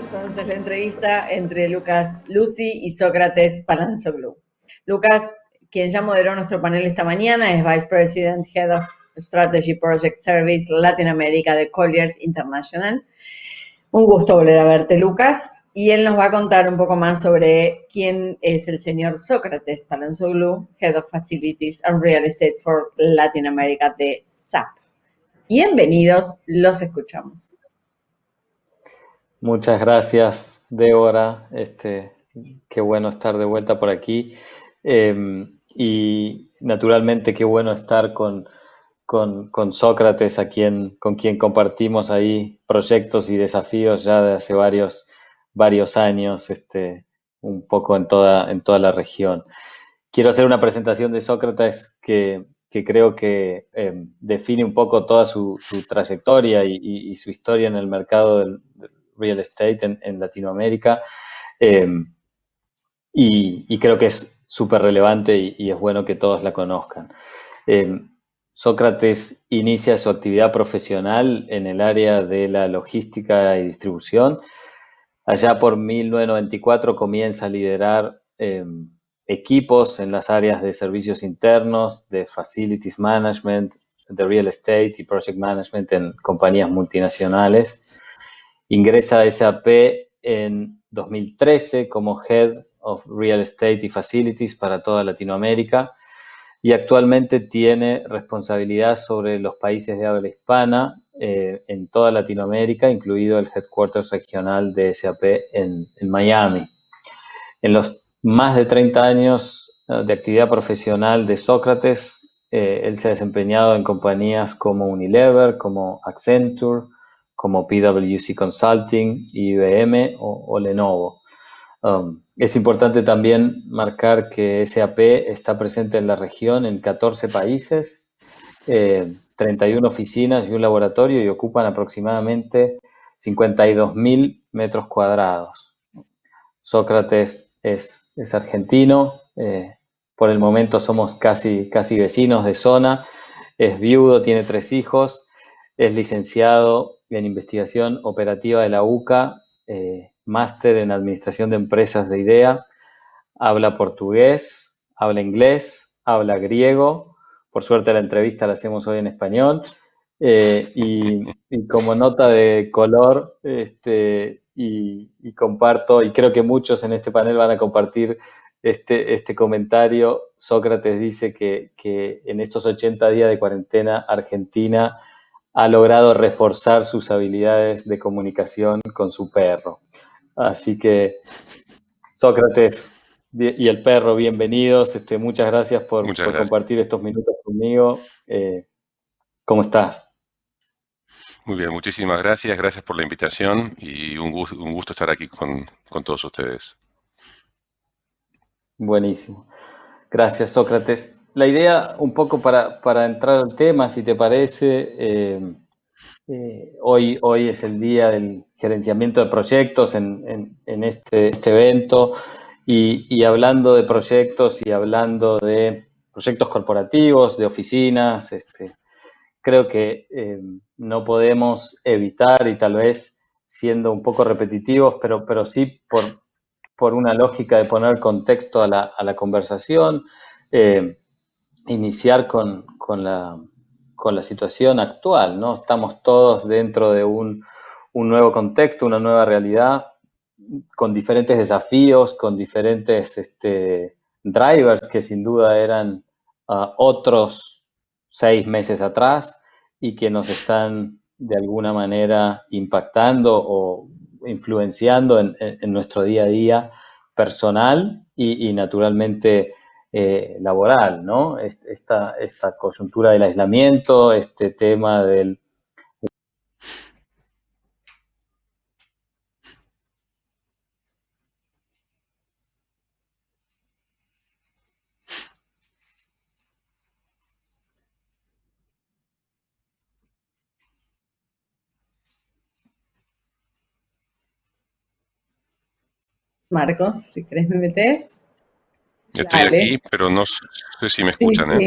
entonces la entrevista entre Lucas Lucy y Sócrates Palansoglu. Lucas, quien ya moderó nuestro panel esta mañana, es Vice President, Head of Strategy Project Service Latinoamérica de Colliers International. Un gusto volver a verte, Lucas, y él nos va a contar un poco más sobre quién es el señor Sócrates Palansoglu, Head of Facilities and Real Estate for Latin America de SAP. Bienvenidos, los escuchamos. Muchas gracias, Débora. Qué bueno estar de vuelta por aquí. Y naturalmente qué bueno estar con Sócrates, con quien compartimos ahí proyectos y desafíos ya de hace varios años, un poco en toda la región. Quiero hacer una presentación de Sócrates que creo que define un poco toda su trayectoria y su historia en el mercado del real estate en Latinoamérica. Y creo que es súper relevante y es bueno que todos la conozcan. Sócrates inicia su actividad profesional en el área de la logística y distribución. Allá por 1994 comienza a liderar equipos en las áreas de servicios internos, de facilities management, de real estate y project management en compañías multinacionales. Ingresa a SAP en 2013 como Head of Real Estate y Facilities para toda Latinoamérica y actualmente tiene responsabilidad sobre los países de habla hispana en toda Latinoamérica, incluido el headquarters regional de SAP en Miami. En los más de 30 años de actividad profesional de Sócrates, él se ha desempeñado en compañías como Unilever, como Accenture, como PwC Consulting, IBM o Lenovo. Es importante también marcar que SAP está presente en la región en 14 países, 31 oficinas y un laboratorio y ocupan aproximadamente 52.000 metros cuadrados. Sócrates es argentino, por el momento somos casi vecinos de zona, es viudo, tiene 3 hijos, es licenciado en investigación operativa de la UCA, máster en administración de empresas de IDEA, habla portugués, habla inglés, habla griego, por suerte la entrevista la hacemos hoy en español, y como nota de color, y comparto, y creo que muchos en este panel van a compartir este comentario. Sócrates dice que en estos 80 días de cuarentena Argentina ha logrado reforzar sus habilidades de comunicación con su perro. Así que, Sócrates y el perro, bienvenidos. Muchas gracias por compartir estos minutos conmigo. ¿Cómo estás? Muy bien, muchísimas gracias. Gracias por la invitación y un gusto estar aquí con todos ustedes. Buenísimo. Gracias, Sócrates. La idea, un poco para entrar al tema, si te parece, hoy es el día del gerenciamiento de proyectos en este evento y hablando de proyectos y hablando de proyectos corporativos, de oficinas, creo que no podemos evitar, y tal vez siendo un poco repetitivos, pero sí por una lógica de poner contexto a la conversación, iniciar con la situación actual, ¿no? Estamos todos dentro de un nuevo contexto, una nueva realidad, con diferentes desafíos, con diferentes drivers que sin duda eran otros 6 meses atrás y que nos están de alguna manera impactando o influenciando en nuestro día a día personal y naturalmente laboral, ¿no? Esta coyuntura del aislamiento, este tema del... Marcos, si querés me metés. Estoy aquí, pero no sé si me escuchan.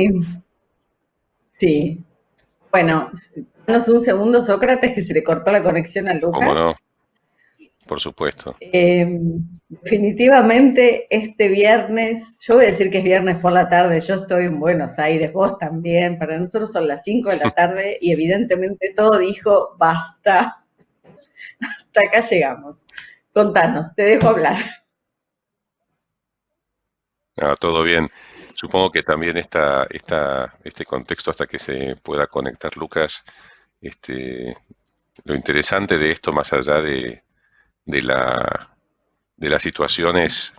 Sí. Bueno, danos un segundo, Sócrates, que se le cortó la conexión a Lucas. ¿Cómo no? Por supuesto. Definitivamente este viernes, yo voy a decir que es viernes por la tarde, yo estoy en Buenos Aires, vos también, para nosotros son las 5 de la tarde y evidentemente todo dijo, basta, hasta acá llegamos. Contanos, te dejo hablar. Todo bien. Supongo que también este contexto, hasta que se pueda conectar Lucas, este, lo interesante de esto, más allá de de las situaciones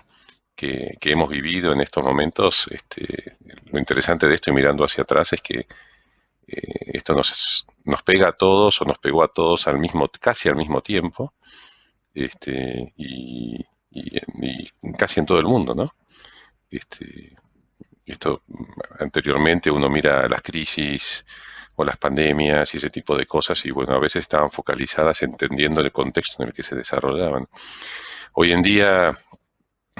que hemos vivido en estos momentos, lo interesante de esto y mirando hacia atrás es que esto nos pega a todos o nos pegó a todos casi al mismo tiempo, y casi en todo el mundo, ¿no? Este, Esto anteriormente uno mira las crisis o las pandemias y ese tipo de cosas y bueno, a veces estaban focalizadas entendiendo el contexto en el que se desarrollaban. Hoy en día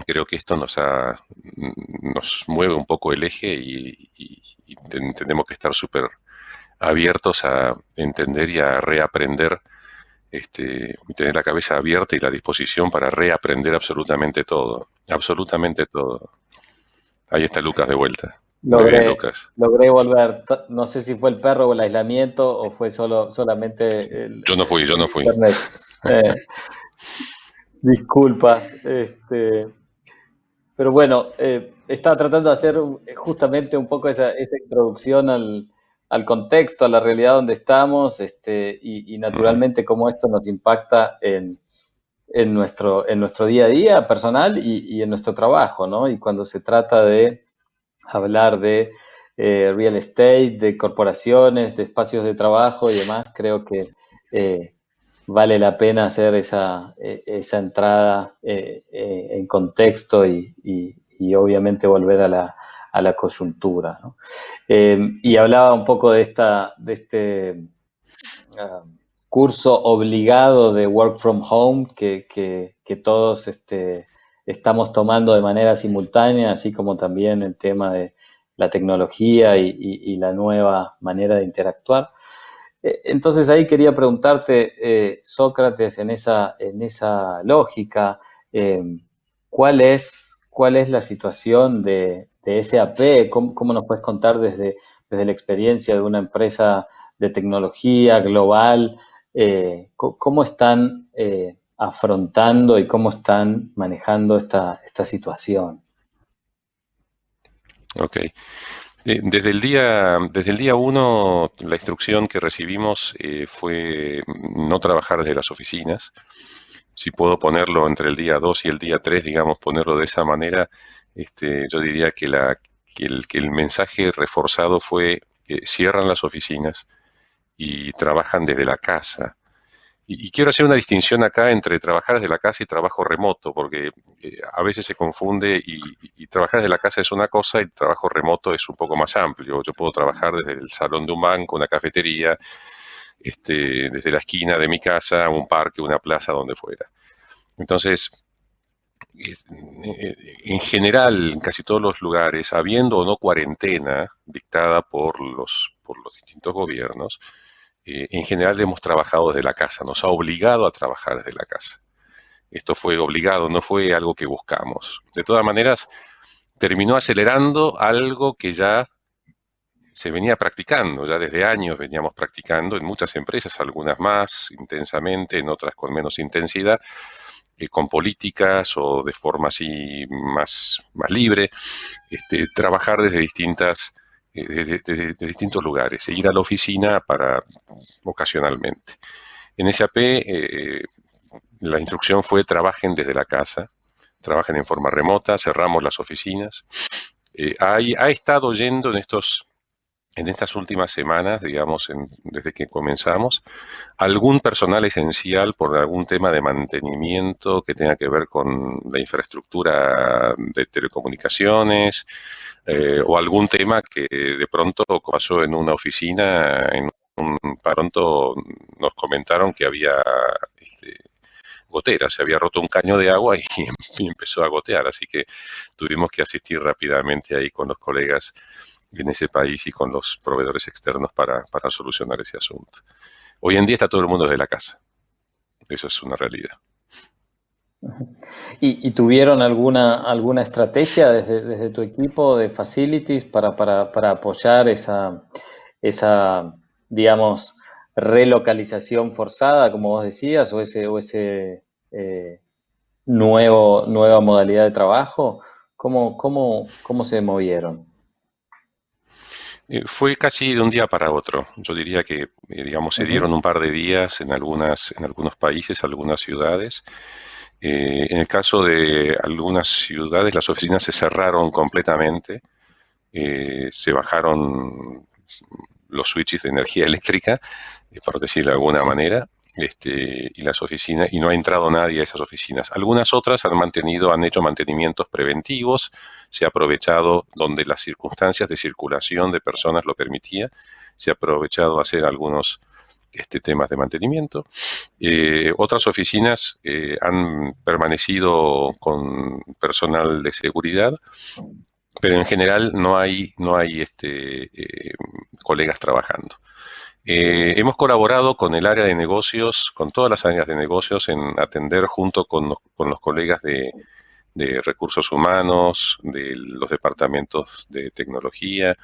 creo que esto nos mueve un poco el eje y tenemos que estar súper abiertos a entender y a reaprender, y tener la cabeza abierta y la disposición para reaprender absolutamente todo, absolutamente todo. Ahí está Lucas de vuelta. Muy bien, Lucas. Logré volver. No sé si fue el perro o el aislamiento o fue solamente Yo no fui. internet. Disculpas. Pero bueno, estaba tratando de hacer justamente un poco esa introducción al contexto, a la realidad donde estamos, y naturalmente cómo esto nos impacta en nuestro día a día personal y en nuestro trabajo, ¿no? Y cuando se trata de hablar de real estate, de corporaciones, de espacios de trabajo y demás, creo que vale la pena hacer esa entrada en contexto y obviamente volver a la coyuntura, ¿no? Y hablaba un poco de este curso obligado de work from home que todos estamos tomando de manera simultánea, así como también el tema de la tecnología y la nueva manera de interactuar. Entonces ahí quería preguntarte, Sócrates, en esa lógica, eh, ¿cuál es la situación de SAP? ¿Cómo nos puedes contar desde la experiencia de una empresa de tecnología global, cómo están afrontando y cómo están manejando esta situación? Ok. Desde el día uno, la instrucción que recibimos fue no trabajar desde las oficinas. Si puedo ponerlo entre el día 2 y el día 3, digamos, ponerlo de esa manera, yo diría que el mensaje reforzado fue que cierran las oficinas y trabajan desde la casa. Y quiero hacer una distinción acá entre trabajar desde la casa y trabajo remoto, porque a veces se confunde y trabajar desde la casa es una cosa y el trabajo remoto es un poco más amplio. Yo puedo trabajar desde el salón de un banco, una cafetería, desde la esquina de mi casa, un parque, una plaza, donde fuera. Entonces, en general, en casi todos los lugares, habiendo o no cuarentena dictada por los distintos gobiernos, en general hemos trabajado desde la casa, nos ha obligado a trabajar desde la casa. Esto fue obligado, no fue algo que buscamos. De todas maneras, terminó acelerando algo que ya se venía practicando, ya desde años veníamos practicando en muchas empresas, algunas más intensamente, en otras con menos intensidad, con políticas o de forma así más libre, trabajar desde de distintos lugares, e ir a la oficina ocasionalmente. En SAP la instrucción fue trabajen desde la casa, trabajen en forma remota, cerramos las oficinas. Ha estado yendo en estas últimas semanas, digamos, desde que comenzamos, algún personal esencial por algún tema de mantenimiento que tenga que ver con la infraestructura de telecomunicaciones, o algún tema que de pronto pasó en una oficina, pronto nos comentaron que había goteras, se había roto un caño de agua y empezó a gotear, así que tuvimos que asistir rápidamente ahí con los colegas en ese país y con los proveedores externos para solucionar ese asunto. Hoy en día está todo el mundo desde la casa, eso es una realidad. ¿Y tuvieron alguna estrategia desde tu equipo de facilities para apoyar esa, digamos, relocalización forzada, como vos decías, o ese eh, nueva modalidad de trabajo? ¿Cómo se movieron? Fue casi de un día para otro. Yo diría que, digamos, se Ujú. dieron un par de días en algunos países, algunas ciudades. En el caso de algunas ciudades, las oficinas se cerraron completamente, se bajaron los switches de energía eléctrica, por decirlo de alguna manera, y las oficinas, y no ha entrado nadie a esas oficinas. Algunas otras han hecho mantenimientos preventivos, se ha aprovechado donde las circunstancias de circulación de personas lo permitía, se ha aprovechado a hacer algunos temas de mantenimiento. Otras oficinas han permanecido con personal de seguridad, pero en general no hay colegas trabajando. Hemos colaborado con el área de negocios, con todas las áreas de negocios, en atender junto con los colegas de recursos humanos, de los departamentos de tecnología,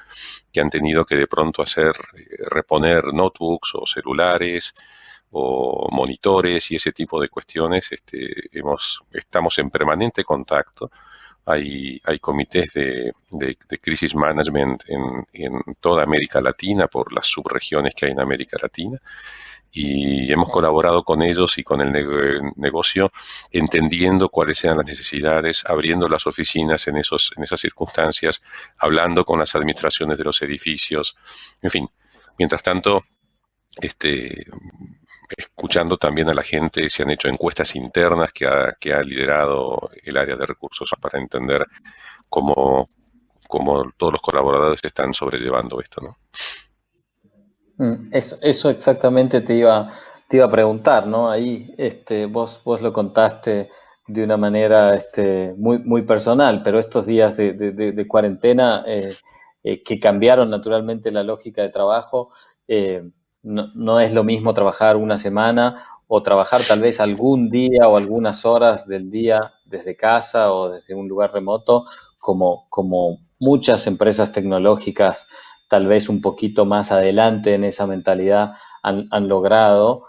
que han tenido que de pronto reponer notebooks o celulares o monitores y ese tipo de cuestiones. Estamos en permanente contacto. Hay comités de crisis management en toda América Latina por las subregiones que hay en América Latina, y hemos colaborado con ellos y con el negocio, entendiendo cuáles eran las necesidades, abriendo las oficinas en esas circunstancias, hablando con las administraciones de los edificios, en fin. Mientras tanto, este, escuchando también a la gente, se han hecho encuestas internas que ha liderado el área de recursos para entender cómo, cómo todos los colaboradores están sobrellevando esto, ¿no? Eso exactamente te iba a preguntar, ¿no? Ahí vos lo contaste de una manera muy personal, pero estos días de cuarentena que cambiaron naturalmente la lógica de trabajo, no es lo mismo trabajar una semana o trabajar tal vez algún día o algunas horas del día desde casa o desde un lugar remoto, como muchas empresas tecnológicas tal vez un poquito más adelante en esa mentalidad han logrado,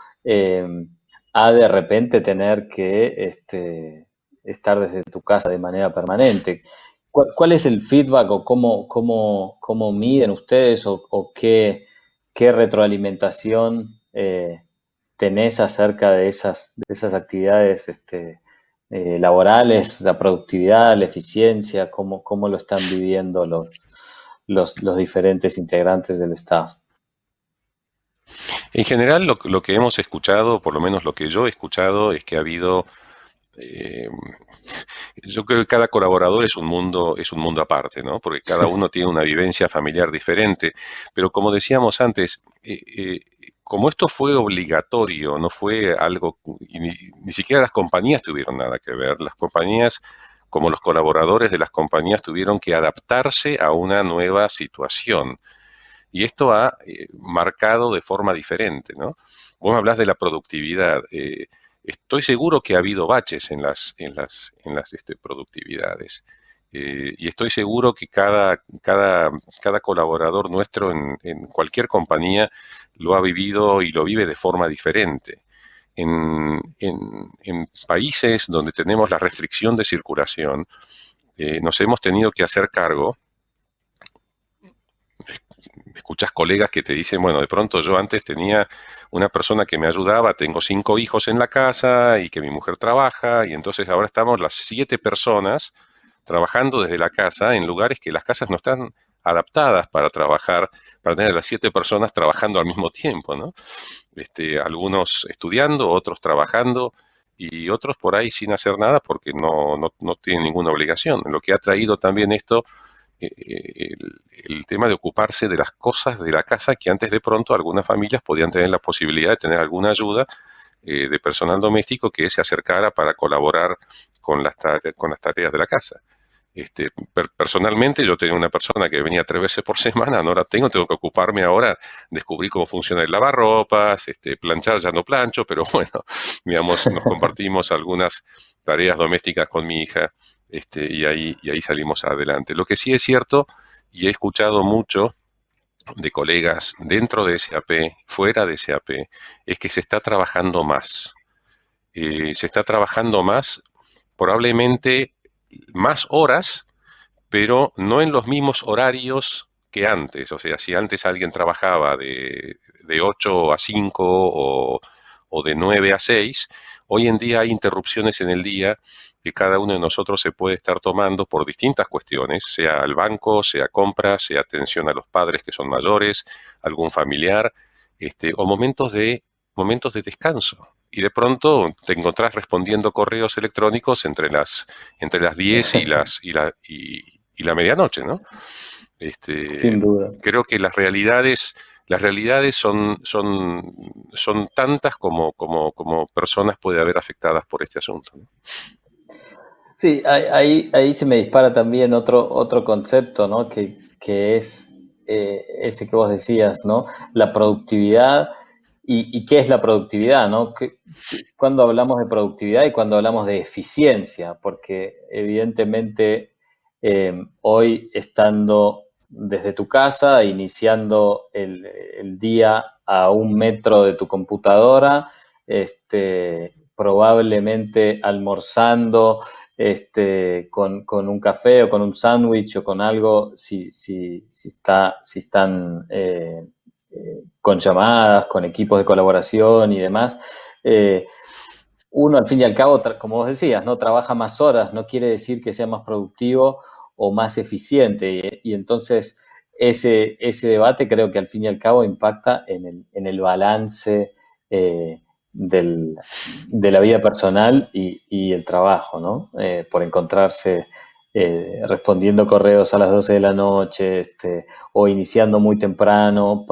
a de repente tener que estar desde tu casa de manera permanente. ¿Cuál es el feedback o cómo miden ustedes o qué retroalimentación tenés acerca de esas actividades laborales, la productividad, la eficiencia, cómo lo están viviendo los diferentes integrantes del staff? En general, lo que hemos escuchado, por lo menos lo que yo he escuchado, es que ha habido, eh, yo creo que cada colaborador es un mundo aparte, ¿no? Porque cada uno tiene una vivencia familiar diferente. Pero como decíamos antes, como esto fue obligatorio, no fue algo, y ni siquiera las compañías tuvieron nada que ver. Las compañías, como los colaboradores de las compañías, tuvieron que adaptarse a una nueva situación. Y esto ha marcado de forma diferente, ¿no? Vos hablas de la productividad. Estoy seguro que ha habido baches en las productividades. Y estoy seguro que cada colaborador nuestro en cualquier compañía lo ha vivido y lo vive de forma diferente. En países donde tenemos la restricción de circulación, nos hemos tenido que hacer cargo. Escuchas colegas que te dicen, bueno, de pronto yo antes tenía una persona que me ayudaba, tengo 5 hijos en la casa y que mi mujer trabaja, y entonces ahora estamos las 7 personas trabajando desde la casa en lugares que las casas no están adaptadas para trabajar, para tener a las 7 personas trabajando al mismo tiempo, ¿no? Algunos estudiando, otros trabajando y otros por ahí sin hacer nada porque no tienen ninguna obligación. Lo que ha traído también esto, el tema de ocuparse de las cosas de la casa, que antes de pronto algunas familias podían tener la posibilidad de tener alguna ayuda de personal doméstico que se acercara para colaborar con las tareas de la casa. Personalmente yo tenía una persona que venía 3 veces por semana, no la tengo que ocuparme ahora, descubrir cómo funciona el lavarropas, planchar ya no plancho, pero bueno, digamos, nos compartimos tareas domésticas con mi hija, y ahí salimos adelante. Lo que sí es cierto, y he escuchado mucho de colegas dentro de SAP, fuera de SAP, es que se está trabajando más. Se está trabajando más, probablemente más horas, pero no en los mismos horarios que antes. O sea, si antes alguien trabajaba de 8 a 5 o de 9 a 6, hoy en día hay interrupciones en el día que cada uno de nosotros se puede estar tomando por distintas cuestiones, sea al banco, sea compras, sea atención a los padres que son mayores, algún familiar, o momentos de descanso. Y de pronto te encontrás respondiendo correos electrónicos entre las 10 y la medianoche, ¿no? Sin duda. Creo que las realidades son tantas como personas puede haber afectadas por este asunto, ¿no? Sí, ahí se me dispara también otro concepto, ¿no? Que es ese que vos decías, ¿no? La productividad y qué es la productividad, ¿no? Cuando hablamos de productividad y cuando hablamos de eficiencia, porque evidentemente hoy estando desde tu casa, iniciando el día a 1 metro de tu computadora, probablemente almorzando con un café o con un sándwich o con algo, si están con llamadas, con equipos de colaboración y demás. Uno, al fin y al cabo, como vos decías, ¿no? Trabaja más horas, no quiere decir que sea más productivo o más eficiente. Y entonces ese debate creo que al fin y al cabo impacta en el balance de la vida personal y el trabajo, ¿no? Por encontrarse respondiendo correos a las 12 de la noche, o iniciando muy temprano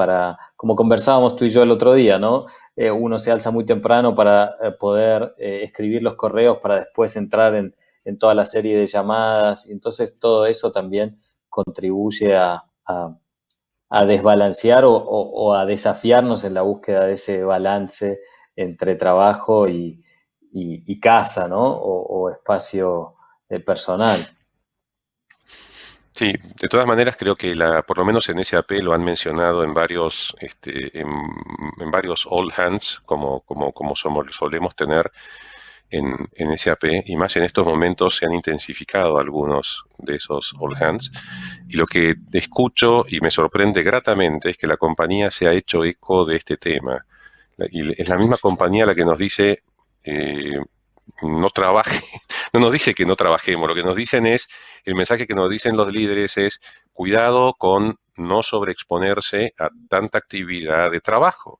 como conversábamos tú y yo el otro día, ¿no? Uno se alza muy temprano para poder escribir los correos para después entrar en toda la serie de llamadas. Entonces todo eso también contribuye a desbalancear o a desafiarnos en la búsqueda de ese balance entre trabajo y casa, ¿no? O espacio personal. Sí, de todas maneras creo que por lo menos en SAP lo han mencionado en varios all hands, como solemos tener en SAP, y más en estos momentos se han intensificado algunos de esos all hands. Y lo que escucho y me sorprende gratamente es que la compañía se ha hecho eco de este tema. Y es la misma compañía la que nos dice, no trabaje, no nos dice que no trabajemos, lo que nos dicen el mensaje que nos dicen los líderes es, cuidado con no sobreexponerse a tanta actividad de trabajo.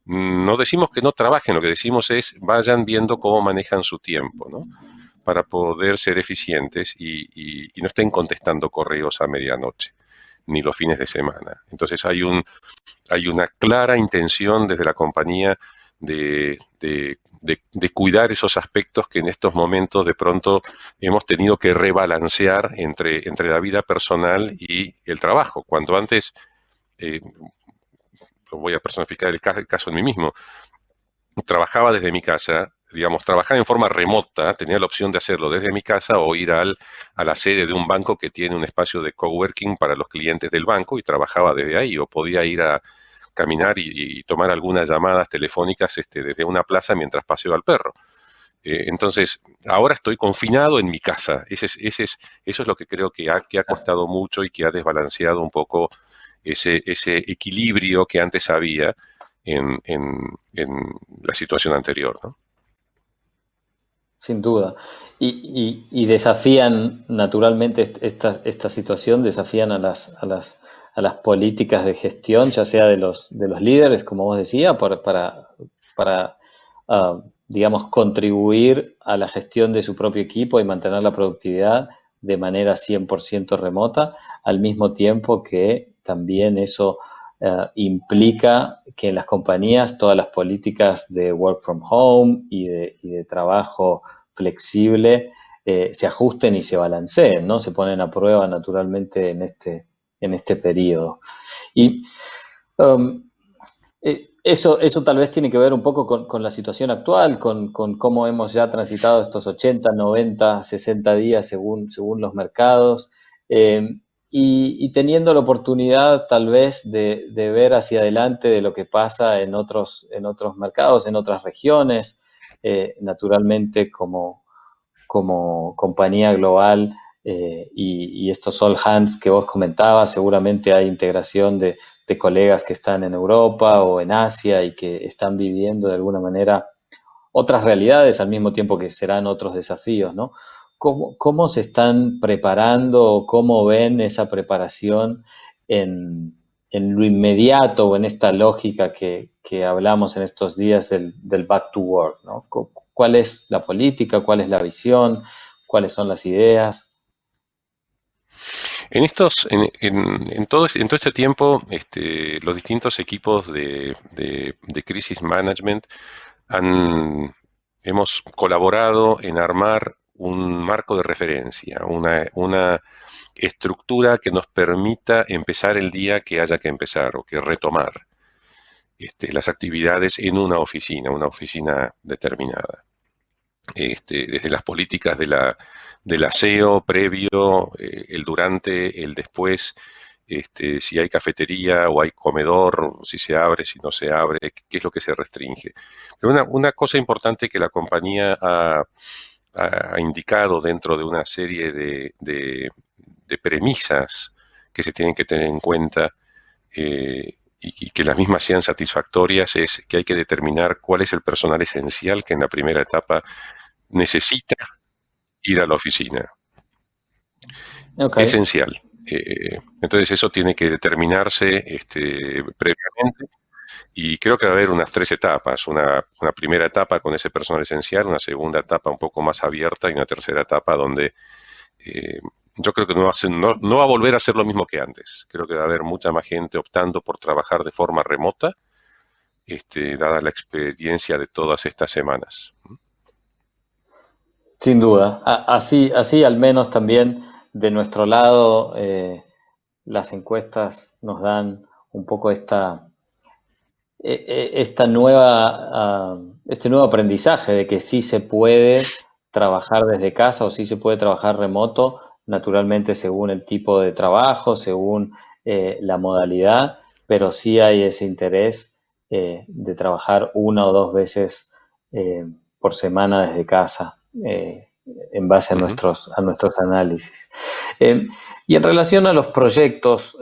No decimos que no trabajen, lo que decimos es, vayan viendo cómo manejan su tiempo, ¿no? Para poder ser eficientes y no estén contestando correos a medianoche, ni los fines de semana. Entonces hay una clara intención desde la compañía de cuidar esos aspectos que en estos momentos de pronto hemos tenido que rebalancear entre la vida personal y el trabajo. Cuando antes, voy a personificar el caso en mí mismo, trabajaba desde mi casa, digamos, trabajaba en forma remota, tenía la opción de hacerlo desde mi casa o ir a la sede de un banco que tiene un espacio de coworking para los clientes del banco y trabajaba desde ahí, o podía ir a caminar y tomar algunas llamadas telefónicas desde una plaza mientras paseo al perro. Entonces, ahora estoy confinado en mi casa. Eso es lo que creo que ha costado mucho y que ha desbalanceado un poco ese equilibrio que antes había en la situación anterior, ¿no? Sin duda. Y desafían, naturalmente, esta situación, desafían a las políticas de gestión, ya sea de los líderes, como vos decías, para digamos, contribuir a la gestión de su propio equipo y mantener la productividad de manera 100% remota, al mismo tiempo que también eso implica que en las compañías todas las políticas de work from home y de trabajo flexible se ajusten y se balanceen, ¿no? Se ponen a prueba naturalmente en este periodo. Y eso tal vez tiene que ver un poco con la situación actual, con cómo hemos ya transitado estos 80, 90, 60 días según los mercados, eh, y teniendo la oportunidad tal vez de ver hacia adelante de lo que pasa en otros mercados, en otras regiones, naturalmente como compañía global, y estos all hands que vos comentabas, seguramente hay integración de colegas que están en Europa o en Asia y que están viviendo de alguna manera otras realidades al mismo tiempo que serán otros desafíos, ¿no? ¿Cómo se están preparando o cómo ven esa preparación en lo inmediato o en esta lógica que hablamos en estos días del back to work, ¿no? ¿Cuál es la política? ¿Cuál es la visión? ¿Cuáles son las ideas? En todo este tiempo, los distintos equipos de crisis management han, hemos colaborado en armar un marco de referencia, una estructura que nos permita empezar el día que haya que empezar o que retomar las actividades en una oficina determinada. Desde las políticas del aseo previo, el durante, el después, si hay cafetería o hay comedor, si se abre, si no se abre, qué es lo que se restringe. Pero una cosa importante que la compañía ha indicado dentro de una serie de premisas que se tienen que tener en cuenta, y que las mismas sean satisfactorias, es que hay que determinar cuál es el personal esencial que en la primera etapa necesita ir a la oficina. Ok. Esencial. Entonces eso tiene que determinarse previamente, y creo que va a haber unas 3 etapas. Una primera etapa con ese personal esencial, una segunda etapa un poco más abierta y una tercera etapa donde yo creo que no va a volver a ser lo mismo que antes. Creo que va a haber mucha más gente optando por trabajar de forma remota, dada la experiencia de todas estas semanas. Sin duda. Así al menos también de nuestro lado, las encuestas nos dan un poco esta este nuevo aprendizaje de que sí se puede trabajar desde casa o sí se puede trabajar remoto, naturalmente según el tipo de trabajo, según la modalidad, pero sí hay ese interés de trabajar una o dos veces por semana desde casa, en base a Ujú. nuestros análisis. Eh, y en relación a los proyectos,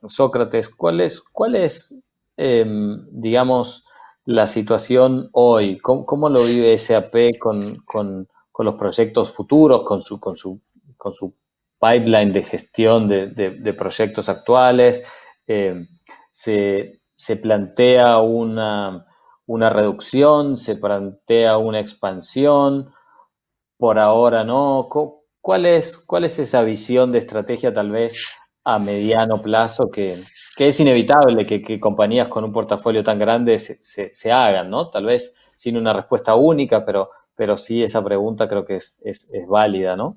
Sócrates, ¿cuál es digamos, la situación hoy? ¿Cómo lo vive SAP con los proyectos futuros, con su pipeline de gestión de proyectos actuales? ¿Se plantea una reducción? ¿Se plantea una expansión? Por ahora no. ¿Cuál es esa visión de estrategia tal vez a mediano plazo que es inevitable que compañías con un portafolio tan grande se hagan, ¿no? Tal vez sin una respuesta única, pero sí esa pregunta creo que es válida, ¿no?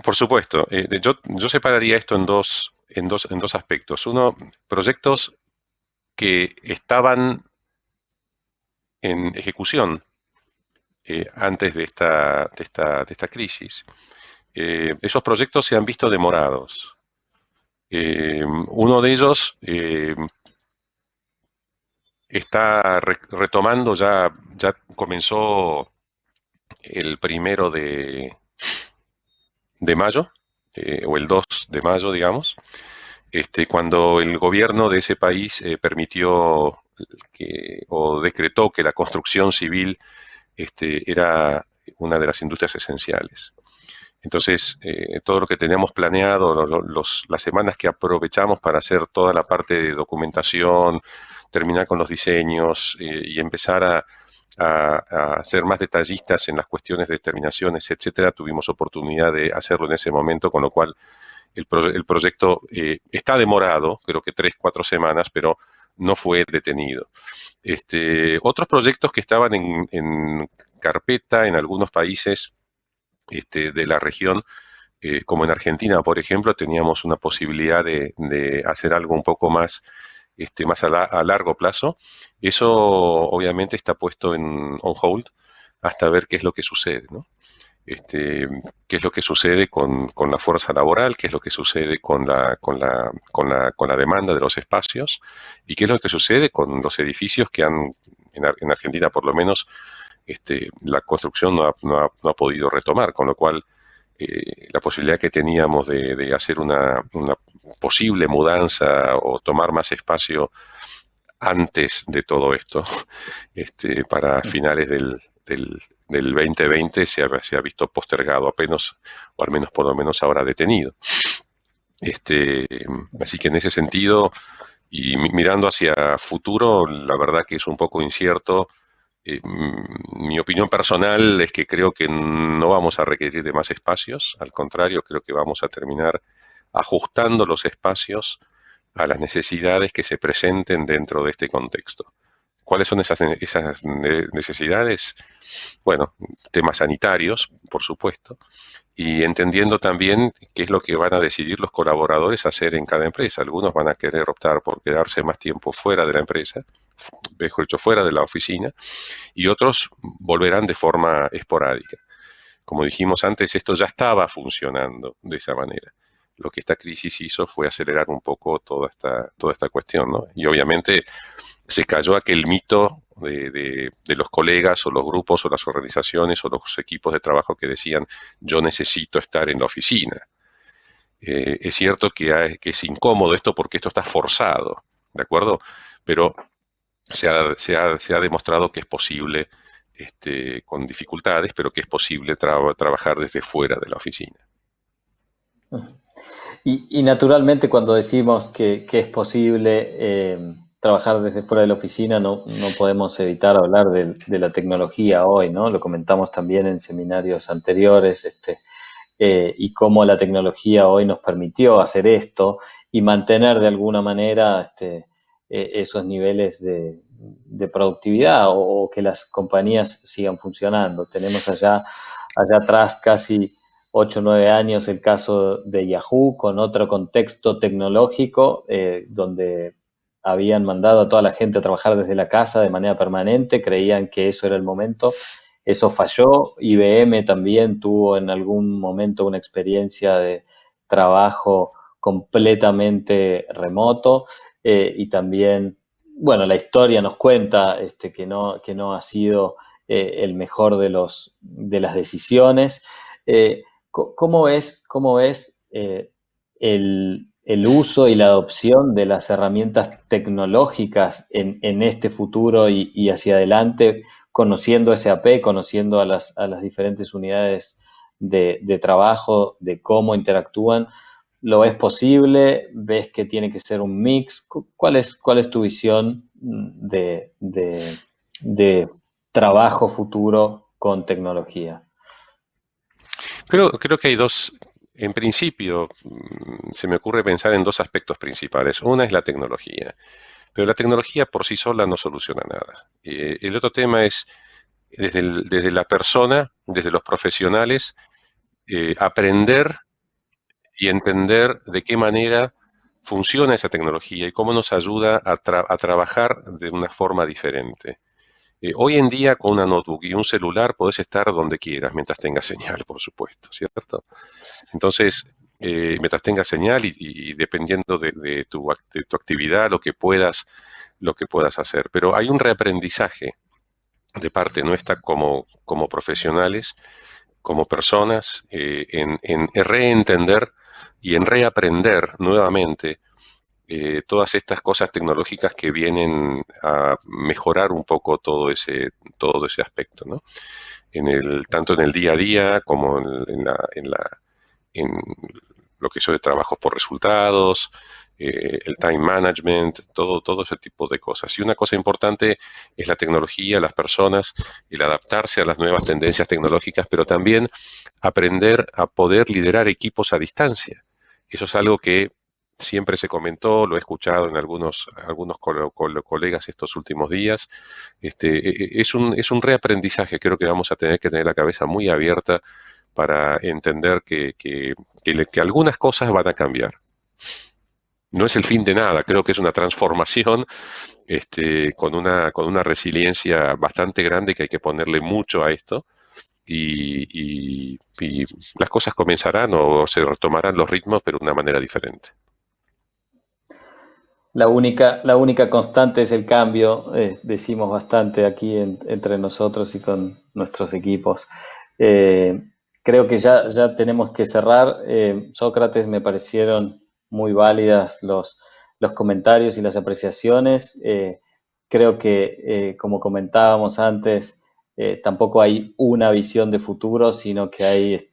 Por supuesto. Yo separaría esto en dos aspectos. Uno, proyectos que estaban en ejecución antes de esta crisis. Esos proyectos se han visto demorados. Uno de ellos está retomando, ya comenzó el 1 de mayo, o el 2 de mayo, digamos, cuando el gobierno de ese país permitió o decretó que la construcción civil era una de las industrias esenciales. Entonces, todo lo que teníamos planeado, las semanas que aprovechamos para hacer toda la parte de documentación, terminar con los diseños, y empezar a ser más detallistas en las cuestiones de determinaciones, etcétera, tuvimos oportunidad de hacerlo en ese momento, con lo cual el proyecto está demorado, creo que 3, 4 semanas, pero no fue detenido. Otros proyectos que estaban en carpeta en algunos países de la región, como en Argentina, por ejemplo, teníamos una posibilidad de hacer algo un poco más más a largo plazo, eso obviamente está puesto on hold hasta ver qué es lo que sucede, ¿no? Qué es lo que sucede con la fuerza laboral, qué es lo que sucede con la demanda de los espacios y qué es lo que sucede con los edificios que en Argentina por lo menos, la construcción no ha podido retomar, con lo cual la posibilidad que teníamos de hacer una posible mudanza o tomar más espacio antes de todo esto, para finales del 2020 se ha visto postergado apenas, o al menos por lo menos ahora detenido. Así que en ese sentido, y mirando hacia futuro, la verdad que es un poco incierto. Mi opinión personal es que creo que no vamos a requerir de más espacios, al contrario, creo que vamos a terminar ajustando los espacios a las necesidades que se presenten dentro de este contexto. ¿Cuáles son esas necesidades? Bueno, temas sanitarios, por supuesto, y entendiendo también qué es lo que van a decidir los colaboradores hacer en cada empresa. Algunos van a querer optar por quedarse más tiempo fuera de la empresa, mejor dicho, fuera de la oficina, y otros volverán de forma esporádica. Como dijimos antes, esto ya estaba funcionando de esa manera. Lo que esta crisis hizo fue acelerar un poco toda esta cuestión, ¿no? Y obviamente se cayó aquel mito de los colegas o los grupos o las organizaciones o los equipos de trabajo que decían yo necesito estar en la oficina. Es cierto que es incómodo esto porque esto está forzado, ¿de acuerdo? Pero se ha demostrado que es posible, con dificultades, pero que es posible trabajar desde fuera de la oficina. Y naturalmente cuando decimos que es posible trabajar desde fuera de la oficina, no podemos evitar hablar de la tecnología hoy, ¿no? Lo comentamos también en seminarios anteriores, y cómo la tecnología hoy nos permitió hacer esto y mantener de alguna manera esos niveles de productividad o que las compañías sigan funcionando. Tenemos allá atrás casi 8 o 9 años el caso de Yahoo con otro contexto tecnológico donde habían mandado a toda la gente a trabajar desde la casa de manera permanente, creían que eso era el momento, eso falló. IBM también tuvo en algún momento una experiencia de trabajo completamente remoto y también, bueno, la historia nos cuenta que no ha sido el mejor de las decisiones. ¿Cómo ves el uso y la adopción de las herramientas tecnológicas en este futuro y hacia adelante, conociendo SAP, conociendo a las diferentes unidades de trabajo, de cómo interactúan? ¿Lo ves posible? ¿Ves que tiene que ser un mix? ¿Cuál es tu visión de trabajo futuro con tecnología? Creo que hay en principio, se me ocurre pensar en dos aspectos principales. Una es la tecnología, pero la tecnología por sí sola no soluciona nada. El otro tema es desde la persona, desde los profesionales, aprender y entender de qué manera funciona esa tecnología y cómo nos ayuda a trabajar de una forma diferente. Hoy en día con una notebook y un celular podés estar donde quieras mientras tengas señal, por supuesto, ¿cierto? Entonces, mientras tengas señal y dependiendo de tu actividad, lo que puedas hacer. Pero hay un reaprendizaje de parte nuestra como profesionales, como personas, en reentender y en reaprender nuevamente todas estas cosas tecnológicas que vienen a mejorar un poco todo ese aspecto, ¿no? Tanto en el día a día como en lo que son de trabajos por resultados, el time management, todo ese tipo de cosas. Y una cosa importante es la tecnología, las personas, el adaptarse a las nuevas tendencias tecnológicas, pero también aprender a poder liderar equipos a distancia. Eso es algo que siempre se comentó, lo he escuchado en algunos colegas estos últimos días. Es un reaprendizaje, creo que vamos a tener que tener la cabeza muy abierta para entender que algunas cosas van a cambiar. no es el fin de nada, creo que es una transformación con una resiliencia bastante grande que hay que ponerle mucho a esto y las cosas comenzarán o se retomarán los ritmos, pero de una manera diferente. La única constante es el cambio, decimos bastante aquí entre nosotros y con nuestros equipos. Eh, Creo que ya tenemos que cerrar. Sócrates, me parecieron muy válidas los comentarios y las apreciaciones. Creo que, como comentábamos antes, tampoco hay una visión de futuro, sino que hay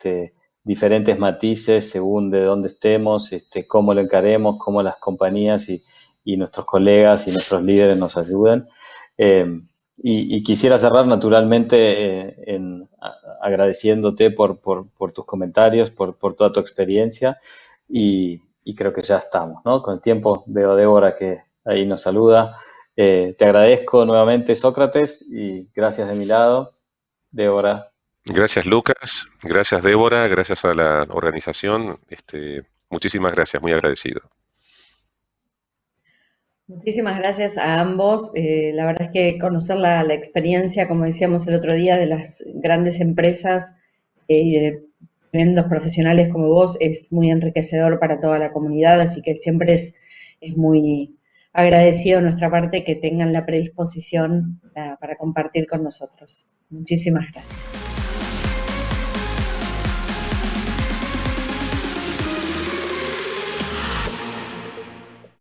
diferentes matices según de dónde estemos, cómo lo encaremos, cómo las compañías y nuestros colegas y nuestros líderes nos ayudan. Y quisiera cerrar naturalmente agradeciéndote por tus comentarios, por toda tu experiencia y creo que ya estamos, ¿no? Con el tiempo veo a Débora que ahí nos saluda. Te agradezco nuevamente, Sócrates, y gracias de mi lado, Débora. Gracias, Lucas. Gracias, Débora. Gracias a la organización. Muchísimas gracias. Muy agradecido. Muchísimas gracias a ambos. La verdad es que conocer la experiencia, como decíamos el otro día, de las grandes empresas y de tremendos profesionales como vos es muy enriquecedor para toda la comunidad, así que siempre es muy agradecido de nuestra parte que tengan la predisposición para compartir con nosotros. Muchísimas gracias.